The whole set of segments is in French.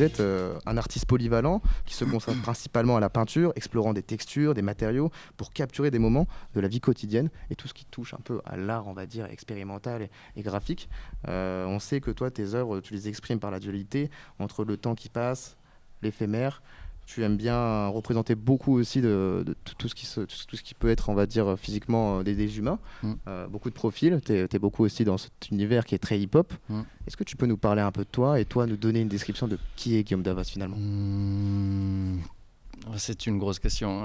fait un artiste polyvalent qui se consacre principalement à la peinture, explorant des textures, des matériaux, pour capturer des moments de la vie quotidienne et tout ce qui touche un peu à l'art, on va dire, expérimental et graphique. On sait que toi, tes œuvres, tu les exprimes par la dualité entre le temps qui passe, l'éphémère. Tu aimes bien représenter beaucoup aussi de tout ce qui peut être, on va dire, physiquement des humains. Beaucoup de profils. Tu es beaucoup aussi dans cet univers qui est très hip-hop. Est-ce que tu peux nous parler un peu de toi et toi nous donner une description de qui est Guillaume Davas finalement? C'est une grosse question.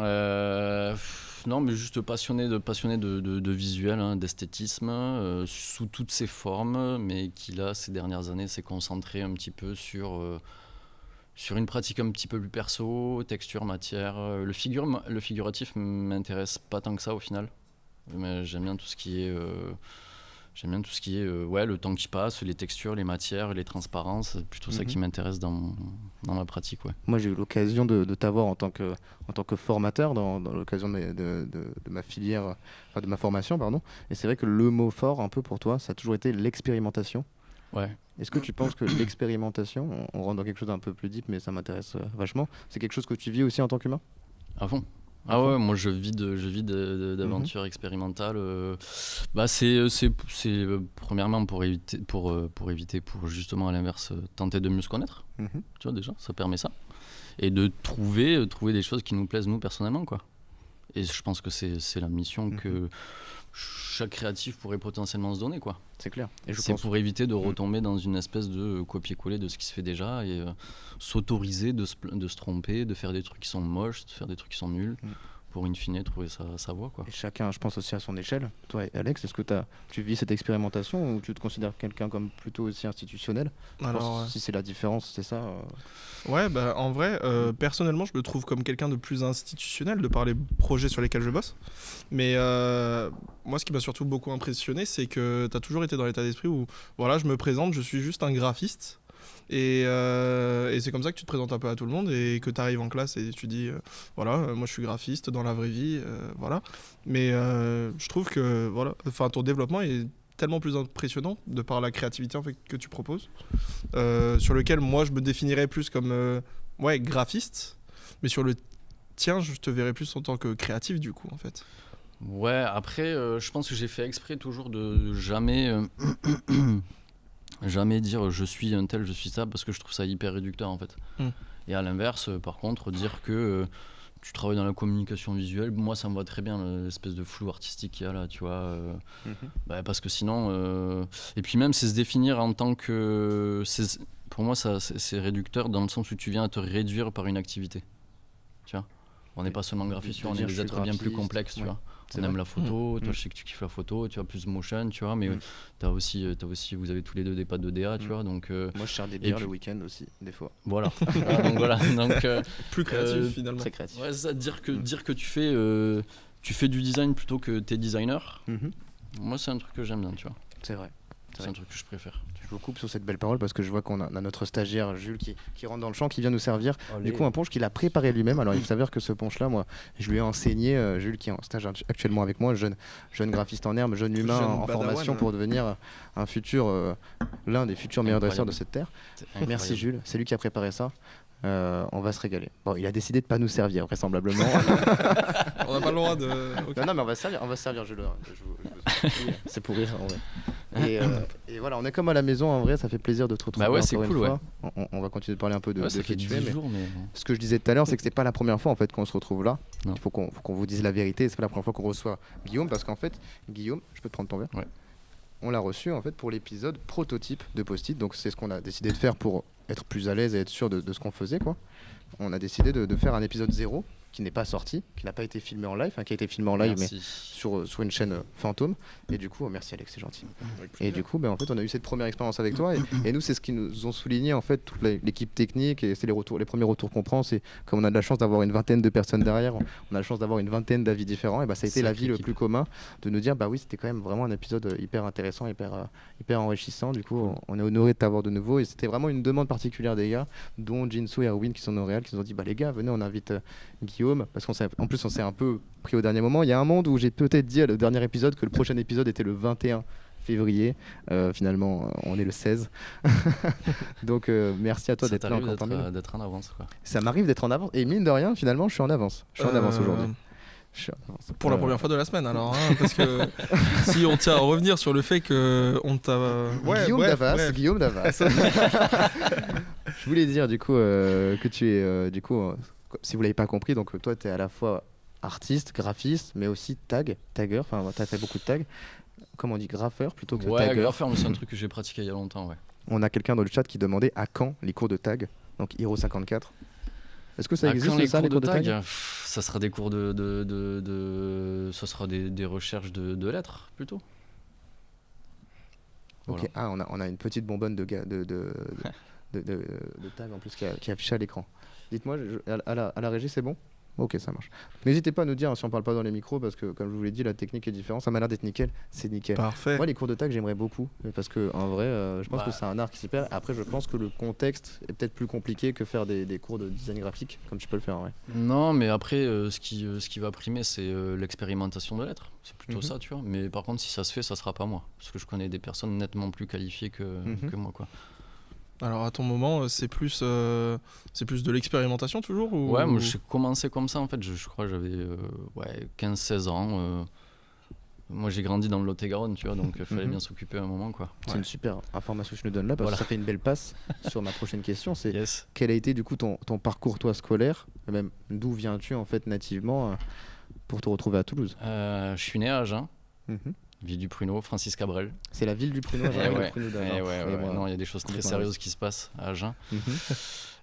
Non, mais juste passionné de visuel, hein, d'esthétisme, sous toutes ses formes, mais qui là, ces dernières années, s'est concentré un petit peu sur une pratique un petit peu plus perso, texture, matière. Le figuratif m'intéresse pas tant que ça au final. Mais j'aime bien tout ce qui est, ouais, le temps qui passe, les textures, les matières, les transparences. C'est plutôt ça qui m'intéresse dans ma pratique. Ouais. Moi, j'ai eu l'occasion de t'avoir en tant que formateur dans l'occasion de ma filière, enfin de ma formation, pardon. Et c'est vrai que le mot fort, un peu pour toi, ça a toujours été l'expérimentation. Ouais. Est-ce que tu penses que l'expérimentation, on rentre dans quelque chose d'un peu plus deep, mais ça m'intéresse vachement, c'est quelque chose que tu vis aussi en tant qu'humain? À fond. Ah ouais, moi je vis d'aventures expérimentales. C'est premièrement pour justement à l'inverse tenter de mieux se connaître. Tu vois, déjà, ça permet ça. Et de trouver des choses qui nous plaisent nous personnellement, quoi. Et je pense que c'est la mission que chaque créatif pourrait potentiellement se donner, quoi. C'est clair. Et c'est pour éviter de retomber dans une espèce de copier-coller de ce qui se fait déjà et s'autoriser de se tromper, de faire des trucs qui sont moches, de faire des trucs qui sont nuls, pour in fine trouver sa voie, quoi. Et chacun, je pense aussi à son échelle. Toi, Alex, est-ce que tu vis cette expérimentation ou tu te considères quelqu'un comme plutôt aussi institutionnel? Alors, si c'est la différence, c'est ça. Ouais, bah en vrai, personnellement, je me trouve comme quelqu'un de plus institutionnel de par les projets sur lesquels je bosse. Mais moi, ce qui m'a surtout beaucoup impressionné, c'est que tu as toujours été dans l'état d'esprit où, voilà, je me présente, je suis juste un graphiste. Et c'est comme ça que tu te présentes un peu à tout le monde et que tu arrives en classe et tu dis moi je suis graphiste dans la vraie vie, voilà. Mais je trouve que voilà, ton développement est tellement plus impressionnant de par la créativité en fait, que tu proposes, sur lequel moi je me définirais plus comme graphiste, mais sur le tien je te verrais plus en tant que créatif du coup en fait. Ouais, après je pense que j'ai fait exprès toujours de jamais dire je suis un tel, je suis ça, parce que je trouve ça hyper réducteur en fait. Et à l'inverse, par contre, dire que tu travailles dans la communication visuelle, moi ça me va très bien l'espèce de flou artistique qu'il y a là, tu vois. Parce que sinon. Et puis même, c'est se définir en tant que. Pour moi, c'est réducteur dans le sens où tu viens à te réduire par une activité. Tu vois. On n'est pas seulement graphiste, on est des êtres bien plus complexes, tu vois. On aime la photo, toi je sais que tu kiffes la photo, tu as plus motion, tu vois, mais t'as aussi, vous avez tous les deux des pattes de DA, tu vois, donc... Moi je sers des bières le week-end aussi, des fois. Voilà, donc plus créatif finalement. Très créatif. Ouais, c'est ça, dire que tu fais du design plutôt que t'es designer, moi c'est un truc que j'aime bien, tu vois. C'est vrai. C'est un truc que je préfère. Je vous coupe sur cette belle parole parce que je vois qu'on a notre stagiaire Jules qui rentre dans le champ, qui vient nous servir du coup un punch qu'il a préparé lui-même. Alors il s'avère que ce punch là, moi je lui ai enseigné, Jules qui est en stage actuellement avec moi, jeune graphiste en herbe, jeune humain en formation pour devenir un futur, l'un des futurs meilleurs dresseurs de cette terre. Merci Jules, c'est lui qui a préparé ça. On va se régaler. Bon, il a décidé de pas nous servir vraisemblablement. On n'a pas le droit de. Okay. Non mais on va se servir Jules. C'est pour rire en vrai. Et voilà, on est comme à la maison en vrai, ça fait plaisir de te retrouver. Bah ouais, c'est cool, fois. On va continuer de parler un peu de qui tu es. Mais... Ce que je disais tout à l'heure, c'est que c'est pas la première fois en fait qu'on se retrouve là. Il faut qu'on vous dise la vérité. C'est pas la première fois qu'on reçoit Guillaume, parce qu'en fait, Guillaume, je peux te prendre ton verre. Ouais. On l'a reçu en fait pour l'épisode prototype de Post-it. Donc c'est ce qu'on a décidé de faire pour être plus à l'aise et être sûr de ce qu'on faisait, quoi. On a décidé de faire un épisode 0 qui n'est pas sorti, qui n'a pas été filmé en live, qui a été filmé en live mais sur une chaîne fantôme. Et du coup, merci Alex, c'est gentil. Et du coup, en fait, on a eu cette première expérience avec toi et nous, c'est ce qui nous ont souligné en fait toute l'équipe technique, et c'est les premiers retours qu'on prend. C'est comme on a de la chance d'avoir une vingtaine de personnes derrière, on a la chance d'avoir une vingtaine d'avis différents. Et ça a été l'avis le plus commun de nous dire oui, c'était quand même vraiment un épisode hyper intéressant, hyper enrichissant. Du coup, on est honoré de t'avoir de nouveau, et c'était vraiment une demande particulière des gars, dont Jinsu et Erwin qui sont au Réal, qui nous ont dit les gars, venez, on invite Guillaume, parce qu'en plus on s'est un peu pris au dernier moment. Il y a un monde où j'ai peut-être dit à le dernier épisode que le prochain épisode était le 21 février. Finalement, on est le 16. Donc, merci à toi Ça d'être là encore t'arrive parmi nous. d'être en avance, quoi. Ça m'arrive d'être en avance. Et mine de rien, finalement, je suis en avance. Je suis en avance aujourd'hui. Je suis en avance. Pour la première fois de la semaine, alors, hein, parce que si on tient à revenir sur le fait que on t'a... Guillaume Davas. Je voulais dire du coup que tu es, si vous l'avez pas compris, donc toi tu es à la fois artiste, graphiste, mais aussi tagger, enfin tu as fait beaucoup de tags. Comment on dit, graffeur plutôt que tagger. Graffeur, mais c'est un truc que j'ai pratiqué il y a longtemps, ouais. On a quelqu'un dans le chat qui demandait à quand les cours de tag, donc Hero54. Est-ce que ça existe Quand les ça, cours les cours de de tag, tag ça sera des cours ça sera des recherches de lettres, plutôt. Ok, Voilà. on a une petite bonbonne de tag en plus qui est affichée à l'écran. Dites-moi, à la régie, c'est bon ? Ok, ça marche. N'hésitez pas à nous dire si on parle pas dans les micros, parce que comme je vous l'ai dit, la technique est différente. Ça m'a l'air d'être nickel, c'est nickel. Parfait. Moi, les cours de tag, j'aimerais beaucoup, parce que en vrai, je pense que c'est un art qui s'y perd. Après, je pense que le contexte est peut-être plus compliqué que faire des cours de design graphique, comme tu peux le faire. Ouais. Non, mais après, ce qui va primer, c'est l'expérimentation de lettres. C'est plutôt ça, tu vois. Mais par contre, si ça se fait, ça sera pas moi. Parce que je connais des personnes nettement plus qualifiées que moi, quoi. Alors à ton moment, c'est plus de l'expérimentation toujours ou... Ouais, moi j'ai commencé comme ça en fait, je crois que j'avais 15-16 ans. Moi j'ai grandi dans le Lot-et-Garonne, tu vois, donc il fallait bien s'occuper à un moment, quoi. C'est une super information que je nous donne là, parce que ça fait une belle passe sur ma prochaine question. C'est quel a été du coup ton parcours toi scolaire, et même d'où viens-tu en fait nativement pour te retrouver à Toulouse? Je suis né à Agen. Ville du Pruneau, Francis Cabrel. C'est la ville du Pruneau, non, il y a des choses très sérieuses qui se passent à Agen.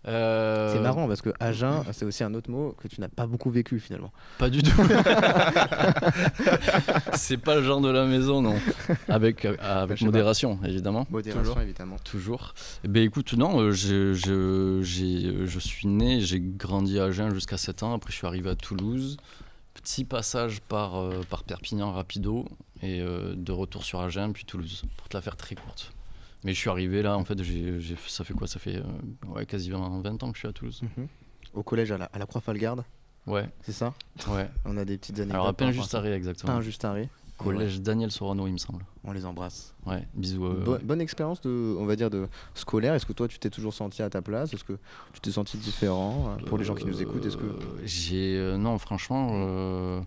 C'est marrant parce que Agen, c'est aussi un autre mot que tu n'as pas beaucoup vécu finalement. Pas du tout. C'est pas le genre de la maison, non. Avec modération, évidemment. Modération, évidemment. Toujours. Ben écoute, non, je suis né, j'ai grandi à Agen jusqu'à 7 ans. Après, je suis arrivé à Toulouse. Petit passage par Perpignan rapido et de retour sur Agen puis Toulouse, pour te la faire très courte. Mais je suis arrivé là, en fait, ça fait quoi ? Ça fait quasiment 20 ans que je suis à Toulouse. Au collège à la Croix-Falgarde. Ouais. C'est ça ? Ouais. On a des petites anecdotes. Alors à Pain-Juste-Arrêt, exactement. Pain-Juste-Arrêt. Collège Daniel Sorano, il me semble. On les embrasse. Ouais, bisous. Bonne expérience on va dire de scolaire. Est-ce que toi tu t'es toujours senti à ta place ? Est-ce que tu t'es senti différent pour les gens qui nous écoutent ? Est-ce que non, franchement,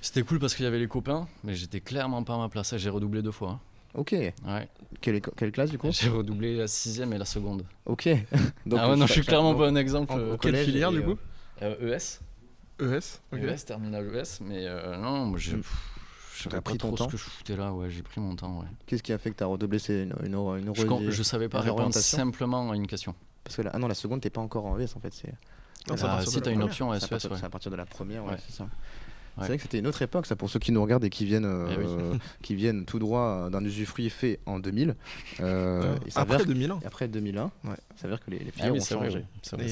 c'était cool parce qu'il y avait les copains, mais j'étais clairement pas à ma place. J'ai redoublé 2 fois. Ok. Ouais. Quelle classe du coup ? J'ai redoublé la 6e et la seconde. Ok. Donc, non, je suis clairement pas un exemple. Quelle filière du coup ? ES. ES, ok. ES, terminal ES, mais non, moi je savais pas trop ce que je foutais là, j'ai pris mon temps, Qu'est-ce qui a fait que tu as redoublé ? C'est je savais pas répondre simplement à une question. Parce que la seconde, t'es pas encore en ES en fait. Si t'as une option SES, c'est à partir de la première, c'est ça. Ouais. C'est vrai que c'était une autre époque, ça, pour ceux qui nous regardent et qui viennent tout droit d'un usufruit fait en 2000. Après 2001. Après 2001, ça veut dire que les filières ont changé.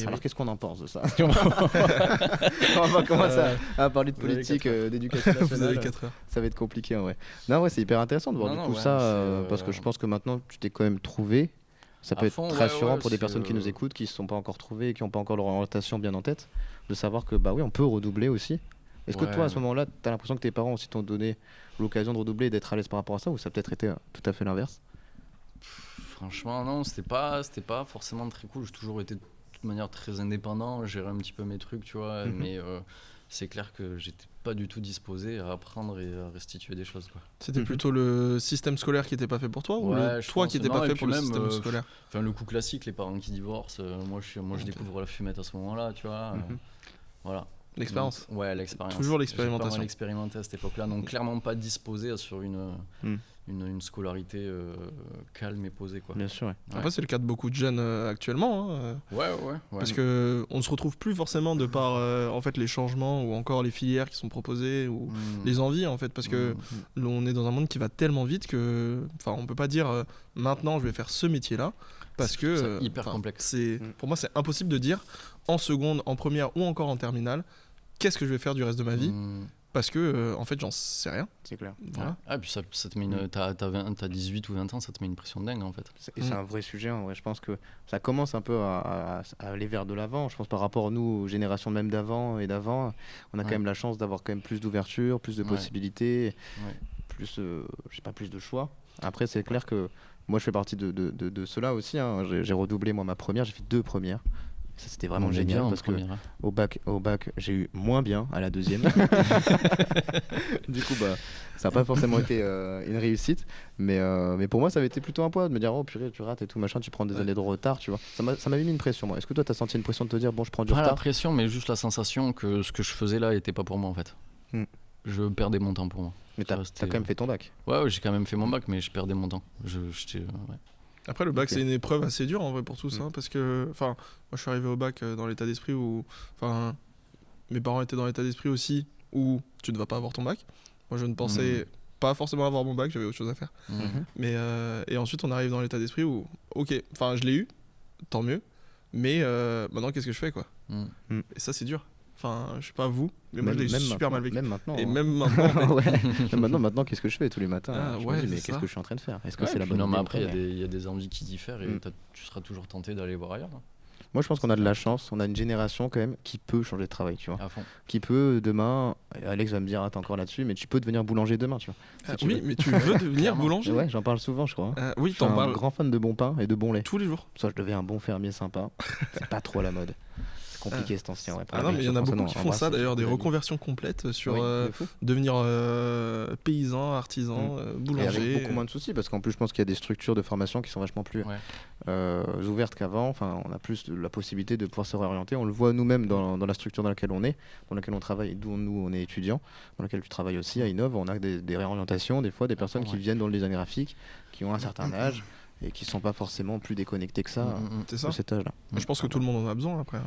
Alors qu'est-ce qu'on en pense de ça ? On va commencer à parler de politique, d'éducation nationale. Ça va être compliqué en vrai. Non, c'est hyper intéressant de voir ça, parce que je pense que maintenant tu t'es quand même trouvé. Ça peut être très rassurant pour des personnes qui nous écoutent, qui ne se sont pas encore trouvées, qui n'ont pas encore leur orientation bien en tête, de savoir que on peut redoubler aussi. Est-ce que toi, à ce moment-là, tu as l'impression que tes parents aussi t'ont donné l'occasion de redoubler et d'être à l'aise par rapport à ça, ou ça a peut-être été tout à fait l'inverse ? Franchement, non, c'était pas forcément très cool. J'ai toujours été de toute manière très indépendant, gérer un petit peu mes trucs, tu vois, mais c'est clair que j'étais pas du tout disposé à apprendre et à restituer des choses, quoi. C'était plutôt le système scolaire qui était pas fait pour toi, ou toi qui n'étais pas fait pour le système scolaire ? Enfin, le coup classique, les parents qui divorcent, moi je découvre la fumette à ce moment-là, tu vois. Voilà. L'expérience. Ouais, l'expérience. Toujours l'expérimentation. J'ai pas mal expérimenté à cette époque-là, donc clairement pas disposé sur une scolarité calme et posée, quoi. Bien sûr. Après, c'est le cas de beaucoup de jeunes actuellement. Ouais. Parce que on se retrouve plus forcément de par en fait les changements ou encore les filières qui sont proposées ou les envies en fait, parce que on est dans un monde qui va tellement vite que, enfin, on peut pas dire maintenant je vais faire ce métier-là. Parce que c'est hyper complexe. Pour moi, c'est impossible de dire en seconde, en première ou encore en terminale qu'est-ce que je vais faire du reste de ma vie, parce que en fait, j'en sais rien. C'est clair. Voilà. Et puis ça te met t'as 18 ou 20 ans, ça te met une pression dingue en fait. C'est un vrai sujet en vrai. Je pense que ça commence un peu à aller vers de l'avant. Je pense par rapport à nous, aux générations même d'avant et d'avant, on a quand même la chance d'avoir quand même plus d'ouverture, plus de possibilités. j'ai pas plus de choix. Après, c'est clair que moi, je fais partie de ceux-là aussi. Hein. J'ai redoublé moi ma première, j'ai fait 2 premières. Ça, c'était vraiment génial parce que au bac, j'ai eu moins bien à la deuxième. Du coup, ça n'a pas forcément été une réussite, mais pour moi, ça avait été plutôt un poids de me dire, oh purée, tu rates et tout machin, tu prends des années de retard, tu vois. Ça m'avait mis une pression, moi. Est-ce que toi, tu as senti une pression de te dire, bon, je prends du retard? Pas la pression, mais juste la sensation que ce que je faisais là était pas pour moi en fait. Je perdais mon temps pour moi. Mais t'as quand même fait ton bac? Ouais, j'ai quand même fait mon bac, mais je perdais mon temps. Après, le bac, c'est une épreuve assez dure en vrai pour tous, hein, parce que, moi, je suis arrivé au bac dans l'état d'esprit où, mes parents étaient dans l'état d'esprit aussi où tu ne vas pas avoir ton bac. Moi, je ne pensais pas forcément avoir mon bac, j'avais autre chose à faire. Mais et ensuite, on arrive dans l'état d'esprit où, ok, je l'ai eu, tant mieux, mais maintenant, qu'est-ce que je fais, quoi? Et ça, c'est dur. Je sais pas vous, mais moi je l'ai super mal vécu. Même maintenant. Et même maintenant. Ouais. Maintenant, qu'est-ce que je fais tous les matins? Je me dis, mais qu'est-ce que je suis en train de faire? Est-ce que c'est la bonne idée? Non, mais après, il y a des envies qui diffèrent et tu seras toujours tenté d'aller voir ailleurs. Moi, je pense qu'on a de la chance. On a une génération quand même qui peut changer de travail, tu vois. À fond. Qui peut demain. Alex va me dire, t'es encore là-dessus, mais tu peux devenir boulanger demain, tu vois. Oui, mais tu veux devenir boulanger? Ouais, j'en parle souvent, je crois. Oui, je suis un grand fan de bon pain et de bon lait. Tous les jours. Soit je deviens un bon fermier sympa. C'est pas trop la mode. Compliqué cet ancien. Ouais, non, mais il y en a beaucoup qui font ça d'ailleurs, des reconversions complètes sur devenir paysan, artisan, boulanger. Et avec beaucoup moins de soucis parce qu'en plus, je pense qu'il y a des structures de formation qui sont vachement plus ouvertes qu'avant. Enfin, on a plus la possibilité de pouvoir se réorienter. On le voit nous-mêmes dans la structure dans laquelle on est, dans laquelle on travaille, d'où nous on est étudiants, dans laquelle tu travailles aussi à Innov. On a des réorientations, des fois des personnes qui viennent dans le design graphique, qui ont un certain âge. Et qui sont pas forcément plus déconnectés que ça à cet âge-là. Je pense que tout le monde en a besoin après.